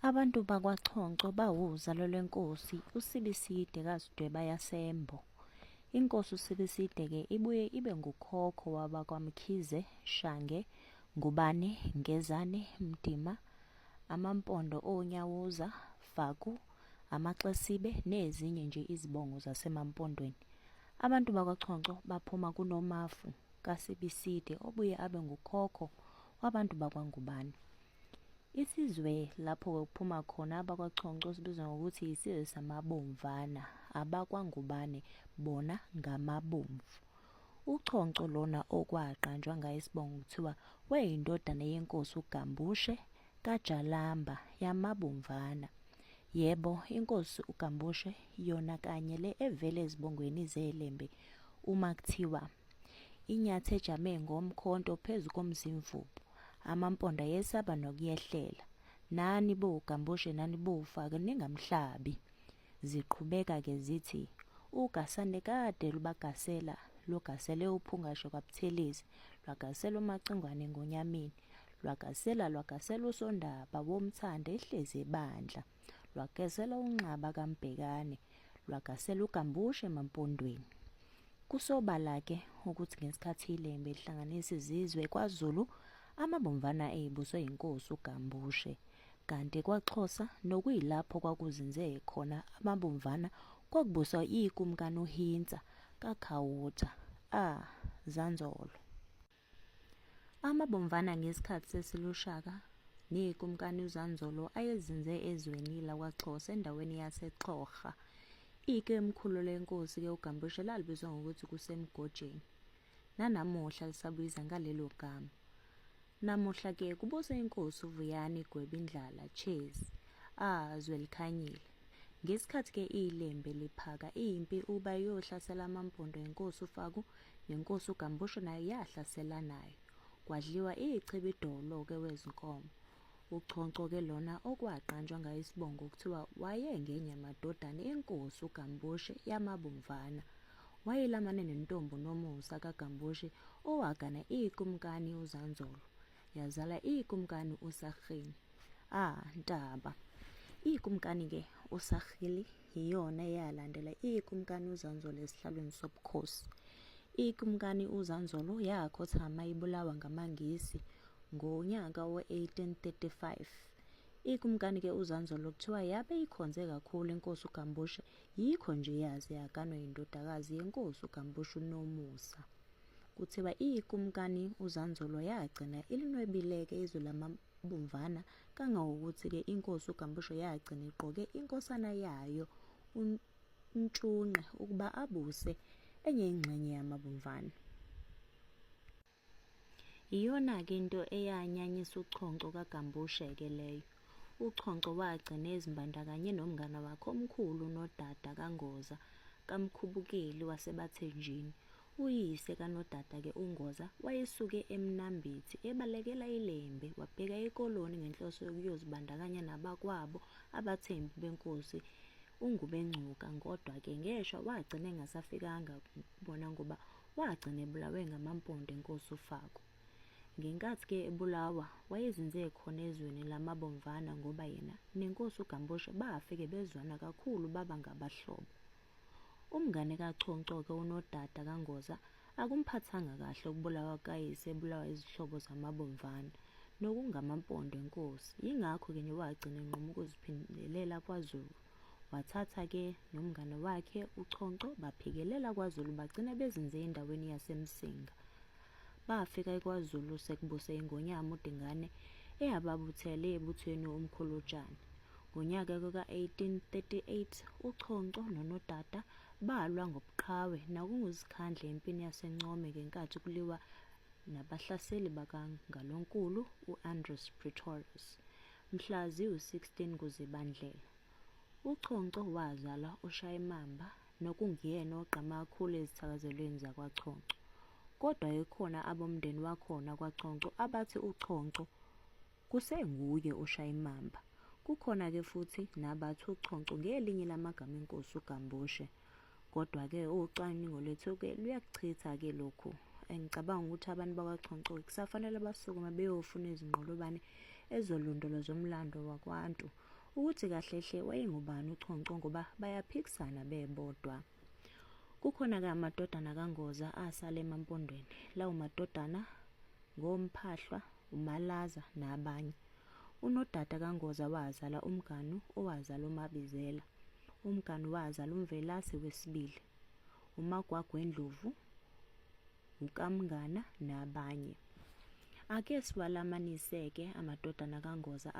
Abantu bakwaXhoxho bawuzalo lwenkosi uSibiside kaZidweba yaseMbo. Inkosi uSibiside-ke ibuye ibe ngukhokho wabakwaMkhize, Shange, Ngubane, Ngezane, Mdima, amaMpondo oNyawuza, Faku, amaXesibe nezinye nje izibongo zasemaMpondweni. Abantu bakwaXhoxho baphuma kuNomafu kaSibiside obuye abe ngukhokho wabantu bakwaNgubane. Isizwe lapho kuphuma khona abakwaXhoxho sibizwa ngokuthi isizwe samaBomvana, abakwaNgubane bona ngamaBomvu. uXhoxho lona okwaqanjwa ngaye isibongo kuthiwa wayeyindodana yenkosi uGambushe kaJalamba yamaBomvana. Yebo, inkosi uGambushe yona kanye le evele ezibongweni zeLembe uma kuthiwa inyathi ejame ngomkhonto phezu komzimvubu, amaMpondo ayesaba nokuyehlela. Nani bo uGambushe nani bofaka ningamhlabi. Ziqhubeka-ke zithi uGasane kade lubagasela, lugasele uPhungashe kwaButhelezi, lwagasela uMacingwane eNgonyameni, lwagasela uSondaba woMthanda ehlezi ebandla, lwagasela uNxaba kaMbhekane, lwagasela uGambushe emaMpondweni. Kusobala-ke ukuthi ngesikhathi iLembe lihlanganisa izizwe kwaZulu, amaBomvana ebuswe yinkosi uGambushe, kanti kwaXhosa nokuyilapho kwakuzinze khona amaBomvana kwakubuswa iKumkani uHintsa kaKhawutha, Zanzolo. AmaBomvana ngesikhathi sesilushaka neKumkani uZanzolo ayezinze ezweni lakwaXhosa endaweni yaseXhorha. Ikomkhulu lenkosi-ke uGambushe lalibizwa ngokuthi kuseMgojeni, nanamuhla lisabiza ngalelo gama. Namuhla-ke kubusa inkosi uVuyani Gwebindlala Chezi, Zwelikhanyile. Ngesikhathi-ke iLembe liphaka impi uba yohlasela amaMpondo, inkosi uFaku nenkosi uGambushe nayo yahlasela nayo. Kwadliwa ichibidolo-ke wezinkomo. uXhoxho-ke lona okwaqanjwa ngaye isibongo kuthiwa wayengenye amadodana enkosi uGambushe yamaBomvana. Wayelamane nentombi uNomusa kaGambushe owagana iKumkani uZanzolo, yazala iKumkani uSarhili, Ntaba. iKumkani-ke uSarhili yiyona eyalandela iKumkani uZanzolo esihlalweni sobukhosi. iKumkani uZanzolo yakhothama ibulawa ngamaNgisi ngonyaka we-1835. iKumkani-ke uZanzolo kuthiwa yabe ikhonze kakhulu inkosi uGambushe, yikho nje yaze yaganwa yindodakazi yenkosi uGambushe uNomusa. Kuthiwa iKumkani uZanzolo yagcina ilinwebileke izwe lamaBomvana kangangokuthi-ke inkosi uGambushe yagcina iqoke inkosana yayo uNtshunqe ukuba abuse enye ingxenye yamaBomvana. Iyona-ke into eyanyanyisa uXhoxho kaGambushe-ke leyo. uXhoxho wagcina ezimbandakanye nomngane wakhe omkhulu uNodada kaNgoza kaMkhubukeli waseBathenjini. Uyise kaNodada-ke uNgoza wayesuke eMnambithi ebalekela iLembe wabheka ikoloni ngenhloso yokuyozibandakanya nabakwabo abathembu benkosi uNgubengcuka, kodwa-ke ngeshwa wagcina engasafikanga kubona ngoba wagcina ebulawe ngamaMpondo enkosi uFaku. Ngenkathi-ke ebulawa wayezinze khona ezweni lamaBomvana ngoba yena nenkosi uGambushe bafike bezwana kakhulu baba ngabahlobo. Umngane kaXhoxho-ke uNodada kaNgoza akumphathanga kahle ukubulawa kukayise ebulawa izihlobo zamaBomvana nokungamaMpondo enkosi. Yingakho-ke nje wagcina enquma ukuziphindelela kwaZulu. Wathatha-ke nomngane wakhe uXhoxho baphikelela kwaZulu bagcina bezinze endaweni yaseMsinga. Bafika eKwaZulu sekubuse iNgonyama uDingane eyababuthele ebuthweni uMkhulutshane. Ngonyaka ka-1838 uXhoxho noNodada balwa ngobuqhawe nakunguzikhandla empini yaseNcome ngenkathi kuliwa nabahlaseli bakaNgalonkulu u-Andries Pretorius mhla ziwu-16 kuZibandlela. uXhoxho wazala uShayimamba nokungiyena ogqama kakhulu ezithakazelweni zakwaXhoxho. Kodwa ekhona abomndeni wakhona kwaXhoxho abathi uXhoxho kusenguye uShayimamba. Kukhona-ke futhi nabathi uXhoxho ngelinye lamagama enkosi uGambushe. Kodwa-ke ucwaningo lwethu-ke luyakuchitha-ke lokhu. Ngicabanga ukuthi abantu bakwaXhoxho kusafanele basukume beyofuna izinqolobane ezolondoloza umlando wakwantu ukuthi kahle hle wayengubani uChoncho ngoba bayaphikisana bebodwa. Kukhona-ke amadodana kaNgoza asala emampondweni. Lawo madodana ngoMphahlwa, uMalaza nabanye. Unodada kaNgoza wazala uMganu owazala uMabizela. uMganu wazala uMvelase wesibili, uMagwagwendlovu, uKamngana nabanye. Ake siwalamanise-ke amadodana kaNgoza